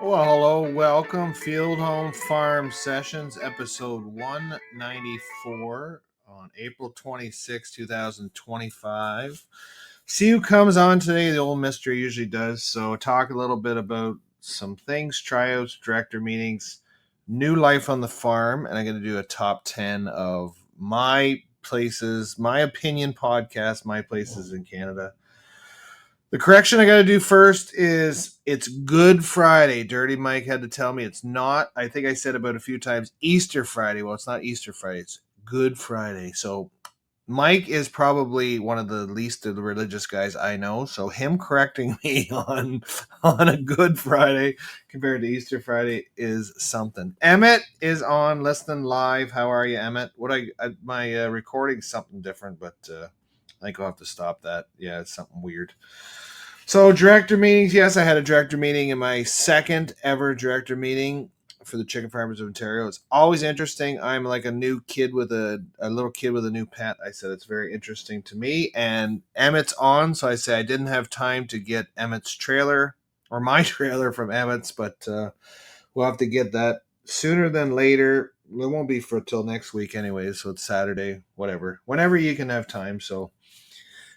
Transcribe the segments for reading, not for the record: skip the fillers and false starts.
Well, hello, welcome. Field Home Farm Sessions, episode 194 on April 26, 2025. See who comes on today. The old mystery usually does. So, talk a little bit about some things, tryouts, director meetings, new life on the farm, and I'm going to do a top 10 of my places, my opinion podcast, my places in Canada. The correction I got to do first is it's Good Friday. Dirty Mike had to tell me it's not. I think I said about a few times Easter Friday. Well, it's not Easter Friday. It's Good Friday. So Mike is probably one of the least of the religious guys I know. So him correcting me on a Good Friday compared to Easter Friday is something. Emmett is on listening live. How are you, Emmett? My recording's something different, but I think I'll have to stop that. Yeah, it's something weird. So director meetings, yes, I had a director meeting in my second ever director meeting for the Chicken Farmers of Ontario. It's always interesting. I'm like a new kid with a little kid with a new pet. I said it's very interesting to me. And Emmett's on, so I say I didn't have time to get Emmett's trailer or my trailer from Emmett's, but we'll have to get that sooner than later. It won't be for till next week anyway, so it's Saturday, whatever. Whenever you can have time, so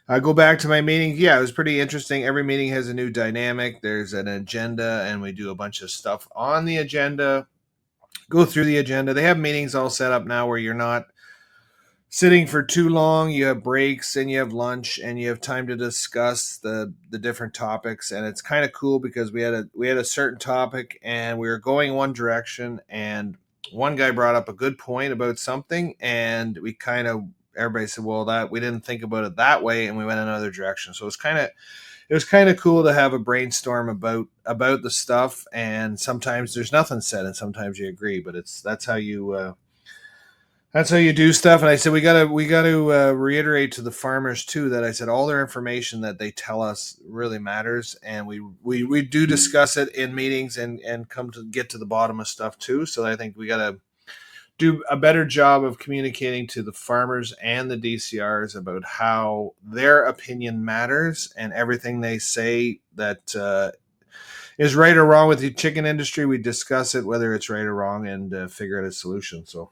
I go back to my meeting. Yeah, it was pretty interesting. Every meeting has a new dynamic. There's an agenda, and we do a bunch of stuff on the agenda. Go through the agenda. They have meetings all set up now where you're not sitting for too long. You have breaks, and you have lunch, and you have time to discuss the different topics. And it's kind of cool because we had a certain topic, and we were going one direction, and one guy brought up a good point about something, and we kind of everybody said, well, that we didn't think about it that way, and we went another direction. So it was kind of cool to have a brainstorm about the stuff. And sometimes there's nothing said, and sometimes you agree, but that's how you do stuff. And I said we gotta reiterate to the farmers too that I said all their information that they tell us really matters, and we do discuss it in meetings and come to get to the bottom of stuff too. So I think we gotta do a better job of communicating to the farmers and the DCRs about how their opinion matters, and everything they say that is right or wrong with the chicken industry. We discuss it, whether it's right or wrong, and figure out a solution. So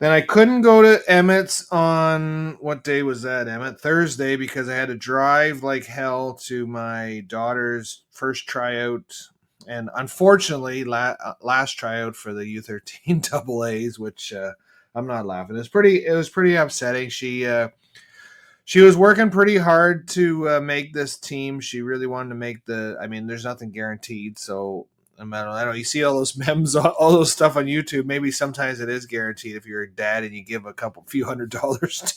then I couldn't go to Emmett's on what day was that, Emmett? Thursday, because I had to drive like hell to my daughter's first tryout, and unfortunately, last tryout for the U13 double A's, which I'm not laughing. It was pretty upsetting. She was working pretty hard to make this team. She really wanted to make the. I mean, there's nothing guaranteed, so I don't know. You see all those memes, all those stuff on YouTube. Maybe sometimes it is guaranteed if you're a dad and you give a few $100s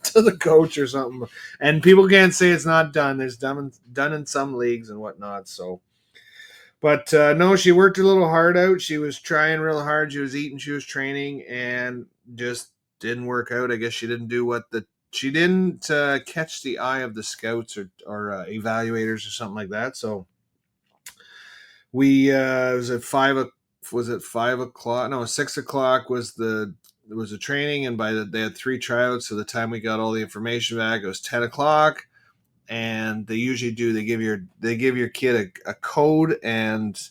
to the coach or something. And people can't say it's not done. There's done in some leagues and whatnot. So, but no, she worked a little hard out. She was trying real hard. She was eating. She was training, and just didn't work out. I guess she didn't do she didn't catch the eye of the scouts or evaluators or something like that. So we it was at was it 5 o'clock? No, 6 o'clock was a training, and they had 3 tryouts. So the time we got all the information back, it was 10 o'clock. And they usually they give your kid a code, and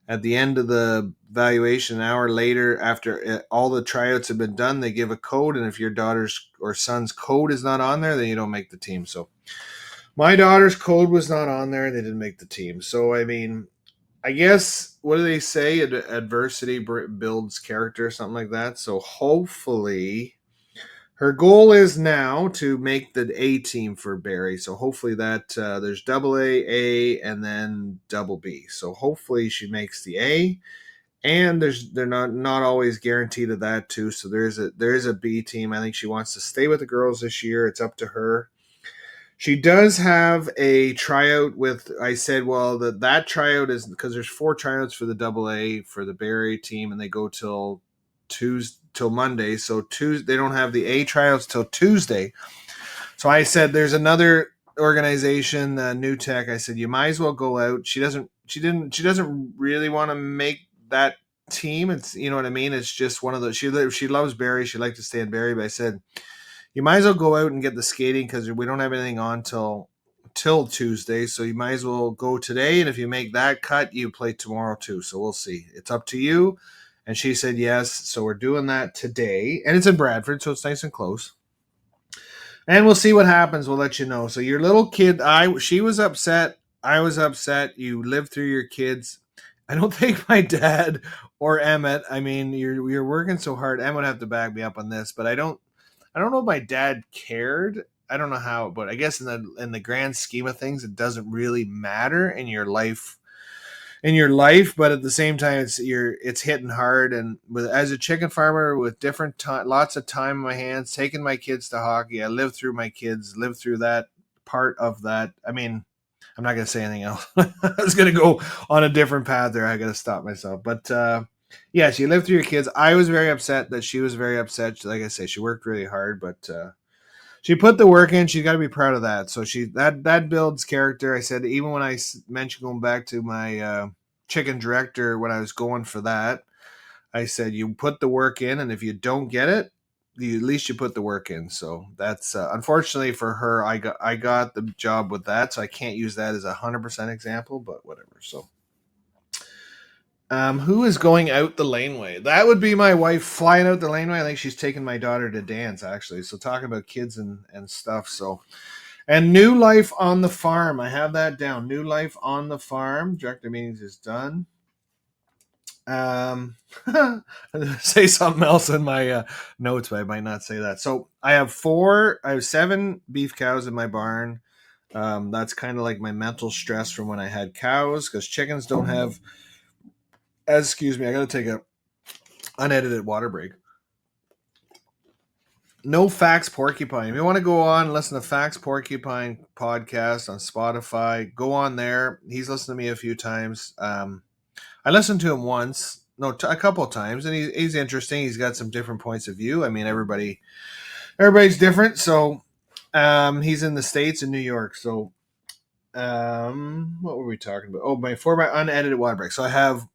at the end of the evaluation, an hour later, after all the tryouts have been done, they give a code, and if your daughter's or son's code is not on there, then you don't make the team. So my daughter's code was not on there, and they didn't make the team. So I mean, I guess, what do they say? Adversity builds character, something like that. So hopefully, her goal is now to make the A team for Barrie. So hopefully that there's double A, and then double B. So hopefully she makes the A. And they're not always guaranteed of that too. So there is a B team. I think she wants to stay with the girls this year. It's up to her. She does have a tryout with. I said, well, that tryout is because there's 4 tryouts for the double A for the Barrie team, and they go till Monday. So Tuesday they don't have the A tryouts till Tuesday. So I said, there's another organization, New Tech. I said, you might as well go out. She doesn't really want to make that team. It's, you know what I mean. It's just one of those. She loves Barrie. She'd like to stay in Barrie, but I said, you might as well go out and get the skating because we don't have anything on till till Tuesday, so you might as well go today. And if you make that cut, you play tomorrow too. So we'll see. It's up to you. And she said yes. So we're doing that today. And it's in Bradford, so it's nice and close. And we'll see what happens. We'll let you know. So your little kid, she was upset. I was upset. You lived through your kids. I don't think my dad or Emmett. I mean, you're working so hard. Emmett would have to back me up on this, but I don't know if my dad cared. I don't know how, but I guess in the grand scheme of things, it doesn't really matter in your life. But at the same time, it's hitting hard. And as a chicken farmer with different time, lots of time in my hands, taking my kids to hockey, I lived through my kids, lived through that part of that. I mean, I'm not going to say anything else. I was going to go on a different path there. I got to stop myself. But yes, you lived through your kids. I was very upset that she was very upset. Like I say, she worked really hard, but she put the work in. She's got to be proud of that. So that builds character. I said, even when I mentioned going back to my chicken director, when I was going for that, I said, you put the work in, and if you don't get it, at least you put the work in. So that's unfortunately for her, I got the job with that, so I can't use that as 100% example, but whatever. So who is going out the laneway? That would be my wife flying out the laneway. I think she's taking my daughter to dance, actually. So talking about kids and stuff. So, and new life on the farm. I have that down. New life on the farm. Director meetings is done. Say something else in my notes, but I might not say that. So I have 7 beef cows in my barn. That's kind of like my mental stress from when I had cows, because chickens don't have. Excuse me, I got to take a unedited water break. No Facts Porcupine. If you want to go on and listen to Facts Porcupine podcast on Spotify, go on there. He's listened to me a few times. I listened to him once, a couple of times, and he's interesting. He's got some different points of view. I mean, everybody's different. So he's in the States, in New York. So what were we talking about? Oh, my 4 by unedited water break. So I have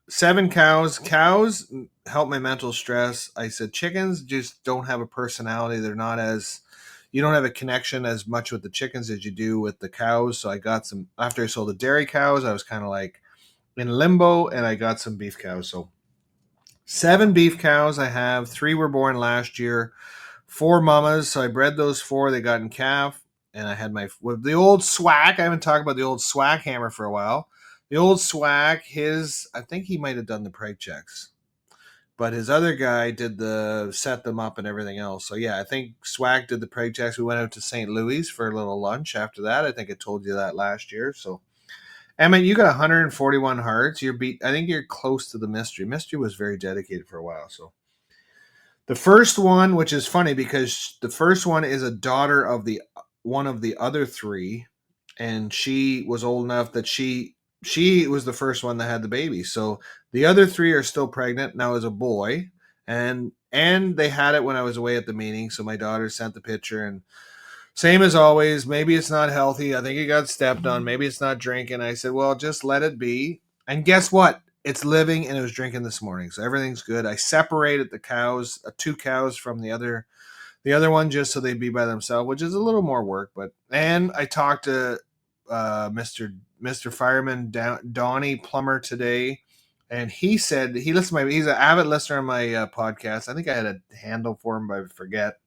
7 cows. Cows help my mental stress. I said chickens just don't have a personality. They're not as, you don't have a connection as much with the chickens as you do with the cows. So I got some, after I sold the dairy cows, I was kind of like in limbo, and I got some beef cows. So 7 beef cows I have. 3 were born last year. 4 mamas. So I bred those 4. They got in calf. And I had with the old SWAC. I haven't talked about the old SWAC hammer for a while. The old SWAC, I think he might have done the preg checks, but his other guy did set them up and everything else. So yeah, I think SWAC did the preg checks. We went out to St. Louis for a little lunch after that. I think I told you that last year. So Emmett, you got 141 hearts. I think you're close to the mystery. Mystery was very dedicated for a while. So the first one, which is funny because the first one is a daughter of one of the other 3, and she was old enough that she was the first one that had the baby. So the other 3 are still pregnant now as a boy, and they had it when I was away at the meeting. So my daughter sent the picture, and same as always, maybe it's not healthy. I think it got stepped on. Maybe it's not drinking. I said, well, just let it be. And guess what? It's living, and it was drinking this morning. So everything's good. I separated the cows, 2 cows from the other one, just so they'd be by themselves, which is a little more work. And I talked to Mr. Fireman Donnie Plummer today, and he said he's an avid listener on my podcast. I think I had a handle for him, but I forget.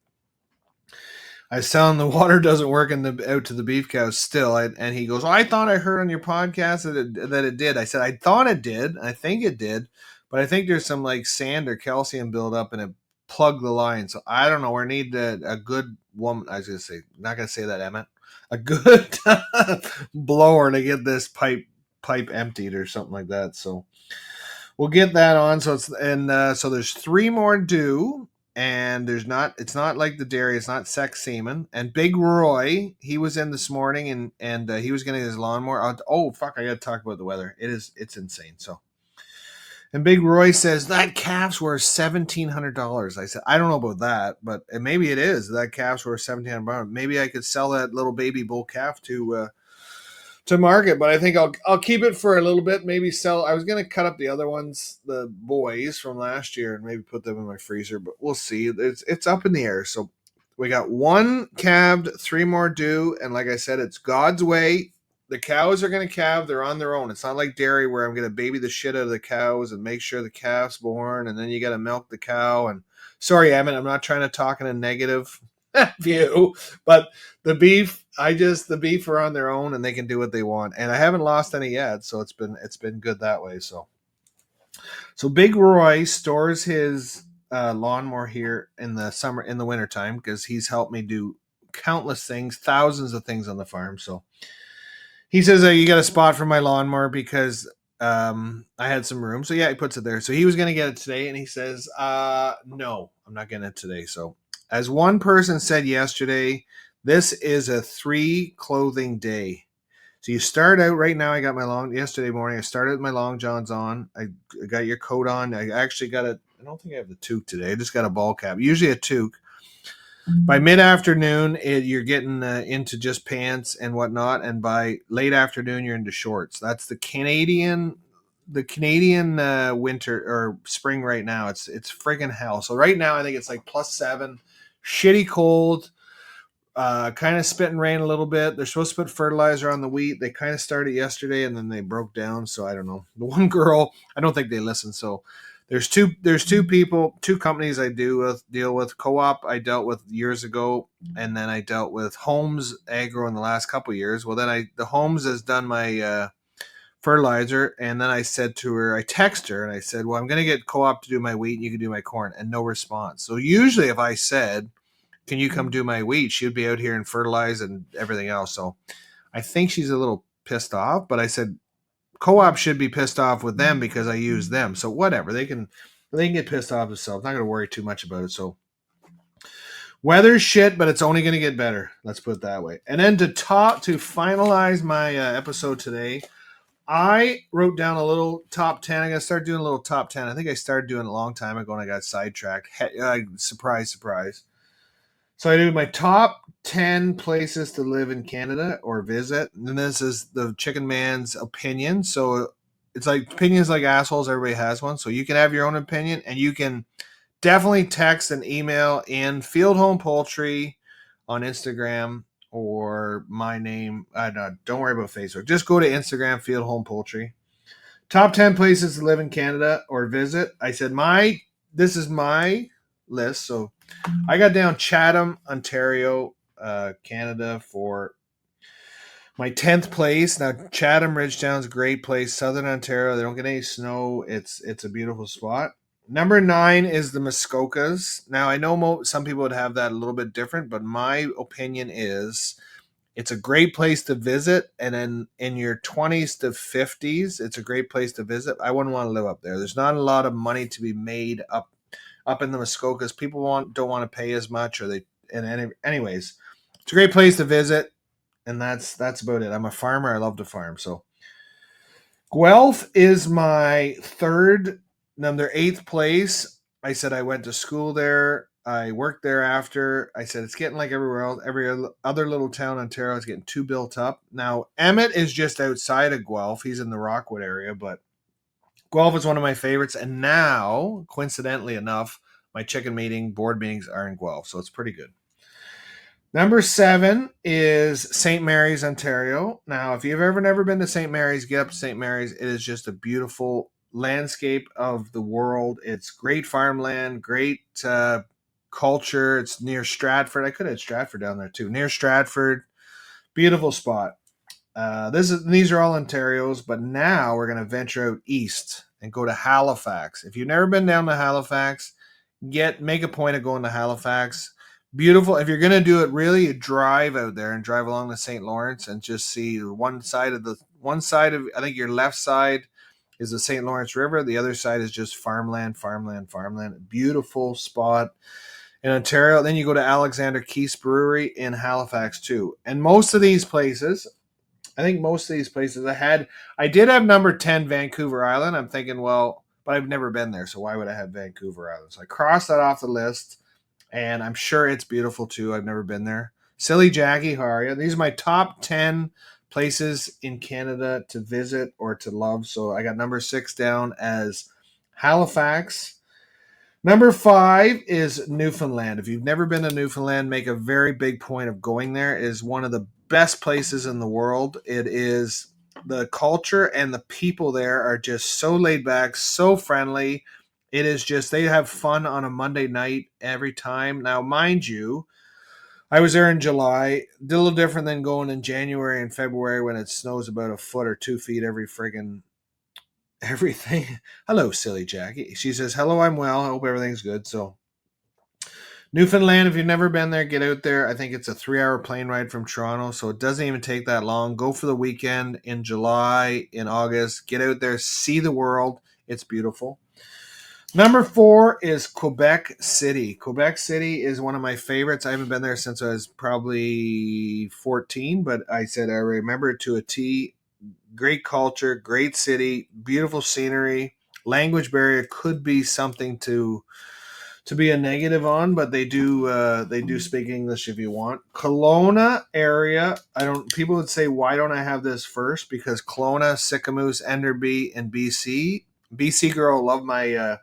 I was telling him the water doesn't work out to the beef cows still, and he goes, I thought I heard on your podcast that it did. I said, I thought it did. I think it did, but I think there's some like sand or calcium buildup, and it plugged the line. So I don't know. We need a good woman. I was going to say, not going to say that, Emmett. A good blower to get this pipe emptied or something like that. So we'll get that on. So so there's 3 more due. And it's not like the dairy, it's not sex semen. And Big Roy, he was in this morning, and he was getting his lawnmower. Oh fuck, I gotta talk about the weather. It's insane. So, and Big Roy says that calf's worth $1,700. I said, I don't know about that, but maybe it is. That calf's worth $1,700. Maybe I could sell that little baby bull calf to market, but I think I'll keep it for a little bit. Maybe sell. I was going to cut up the other ones, the boys from last year, and maybe put them in my freezer, but we'll see. It's up in the air. So We got 1 calved, 3 more due, and like I said, it's God's way. The cows are going to calve. They're on their own. It's not like dairy where I'm going to baby the shit out of the cows and make sure the calf's born, and then you got to milk the cow. And sorry, Emmett, I'm not trying to talk in a negative view, but the beef, the beef are on their own and they can do what they want. And I haven't lost any yet, so it's been good that way. So Big Roy stores his lawnmower here in the wintertime because he's helped me do countless things, thousands of things on the farm. So he says, you got a spot for my lawnmower because I had some room. So yeah, he puts it there. So he was going to get it today. And he says, no, I'm not getting it today. So as one person said yesterday, this is a 3 clothing day. So you start out right now. I got yesterday morning. I started with my long johns on. I got your coat on. I actually got I don't think I have the toque today. I just got a ball cap. Usually a toque. By mid-afternoon, you're getting into just pants and whatnot, and by late afternoon, you're into shorts. That's the Canadian winter or spring right now. It's friggin' hell. So right now, I think it's like +7, shitty cold. Kind of spit and rain a little bit. They're supposed to put fertilizer on the wheat. They kind of started yesterday and then they broke down. So I don't know. The one girl, I don't think they listen. So there's two companies I deal with. Co-op I dealt with years ago, and then I dealt with Holmes Agro in the last couple of years. Well, then the Holmes has done my fertilizer, and then I said to her, I text her and I said, well, I'm going to get Co-op to do my wheat and you can do my corn, and no response. So usually if I said, can you come do my wheat, she would be out here and fertilize and everything else. So I think she's a little pissed off, but I said Co-op should be pissed off with them because I use them. So whatever, they can get pissed off themselves. Not going to worry too much about it. So weather's shit, but it's only going to get better. Let's put it that way. And then to finalize my episode today, I wrote down a little top 10. I'm going to start doing a little top 10. I think I started doing it a long time ago and I got sidetracked. Surprise, surprise. So I do my top 10 places to live in Canada or visit. And this is the Chicken Man's opinion. So it's like opinions like assholes. Everybody has one. So you can have your own opinion, and you can definitely text and email in Field Home Poultry on Instagram or my name. Don't worry about Facebook. Just go to Instagram, Field Home Poultry. Top 10 places to live in Canada or visit. I said this is my list. So I got down Chatham, Ontario, Canada for my 10th place. Now Chatham Ridgetown's a great place. Southern Ontario, they don't get any snow. It's a beautiful spot. Number 9 is the Muskokas. Now I know some people would have that a little bit different, but my opinion is it's a great place to visit, and then in your 20s to 50s, it's a great place to visit. I wouldn't want to live up there. There's not a lot of money to be made up in the Muskokas. People don't want to pay as much, anyways, it's a great place to visit, and that's about it. I'm a farmer. I love to farm. So Guelph is my number 8th place. I said I went to school there. I worked there after. I said it's getting like everywhere else. Every other little town in Ontario is getting too built up. Now Emmett is just outside of Guelph. He's in the Rockwood area, but Guelph is one of my favorites, and now, coincidentally enough, my chicken board meetings are in Guelph, so it's pretty good. Number 7 is St. Mary's, Ontario. Now, if you've never been to St. Mary's, get up to St. Mary's. It is just a beautiful landscape of the world. It's great farmland, great culture. It's near Stratford. I could have had Stratford down there too. Near Stratford, beautiful spot. These are all Ontarios, but now we're going to venture out east and go to Halifax. If you've never been down to Halifax, make a point of going to Halifax. Beautiful. If you're going to do it, really, you drive out there and drive along the St. Lawrence and just see one side of I think your left side is the St. Lawrence River. The other side is just farmland. Beautiful spot in Ontario. Then you go to Alexander Keith's Brewery in Halifax too. And most of these places, I did have number 10 Vancouver Island. I'm thinking, well, but I've never been there, so why would I have Vancouver Island? So I crossed that off the list, and I'm sure it's beautiful too. I've never been there. Silly Jackie, how are you? These are my top 10 places in Canada to visit or to love. So I got number 6 down as Halifax. Number 5 is Newfoundland. If you've never been to Newfoundland, make a very big point of going there. It is one of the best places in the world. It is the culture and the people there are just so laid back, so friendly. It is just they have fun on a Monday night every time. Now, mind you, I was there in July. Did a little different than going in January and February when it snows about a foot or 2 feet every friggin' everything. Hello, silly Jackie. She says, "Hello, I'm well. I hope everything's good." So Newfoundland, if you've never been there, get out there. I think it's a 3 hour plane ride from Toronto, so it doesn't even take that long. Go for the weekend in July, in August. Get out there, see the world. It's beautiful. Number 4 is Quebec City. Quebec City is one of my favorites. I haven't been there since I was probably 14, but I said I remember it to a T. Great culture, great city, beautiful scenery. Language barrier could be something to be a negative on, but they do speak English if you want. Kelowna area, I don't. People would say, why don't I have this first? Because Kelowna, Sicamous, Enderby, and BC. BC girl, love my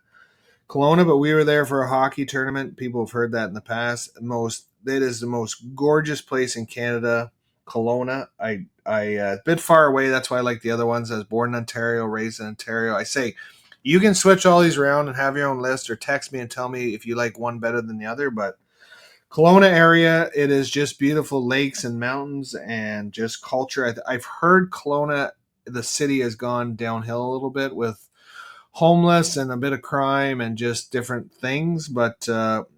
Kelowna, but we were there for a hockey tournament. People have heard that in the past. It is the most gorgeous place in Canada. Kelowna, a bit far away. That's why I like the other ones. I was born in Ontario, raised in Ontario. I say you can switch all these around and have your own list, or text me and tell me if you like one better than the other. But Kelowna area, it is just beautiful lakes and mountains and just culture. I've heard Kelowna, the city, has gone downhill a little bit with homeless and a bit of crime and just different things. But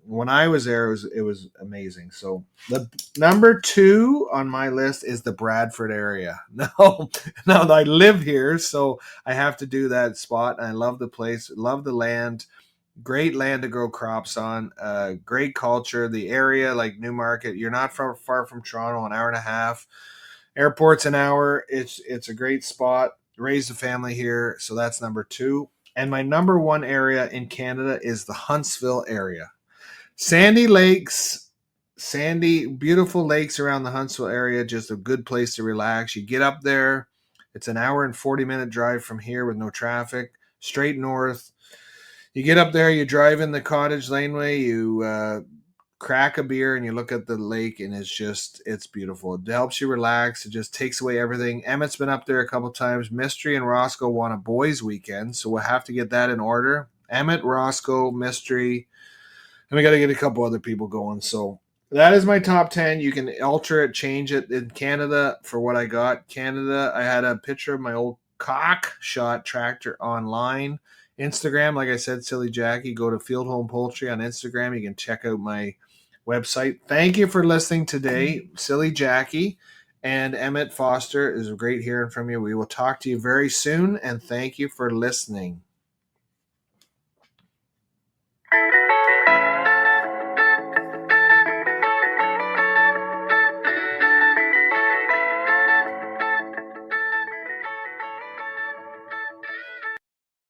when I was there, it was amazing. So the number 2 on my list is the Bradford area. No, no, I live here, so I have to do that spot. I love the place, love the land. Great land to grow crops on. Great culture. The area, like Newmarket, you're not far from Toronto. An hour and a half. Airport's an hour. It's a great spot. Raised a family here, so that's number 2. And my number 1 area in Canada is the Huntsville area. Sandy lakes, beautiful lakes around the Huntsville area. Just a good place to relax. You get up there. It's an hour and 40-minute drive from here with no traffic. Straight north. You get up there. You drive in the cottage laneway. You crack a beer and you look at the lake, and it's beautiful. It helps you relax. It just takes away everything. Emmett's been up there a couple times. Mystery and Roscoe want a boys weekend, so we'll have to get that in order. Emmett, Roscoe, Mystery, and we got to get a couple other people going. So that is my top 10. You can alter it, change it. In Canada, for what I got, Canada, I had a picture of my old cock shot tractor online. Instagram, like I said, Silly Jackie. Go to Field Home Poultry on Instagram. You can check out my website. Thank you for listening today, Silly Jackie and Emmett Foster. It was great hearing from you. We will talk to you very soon, and thank you for listening.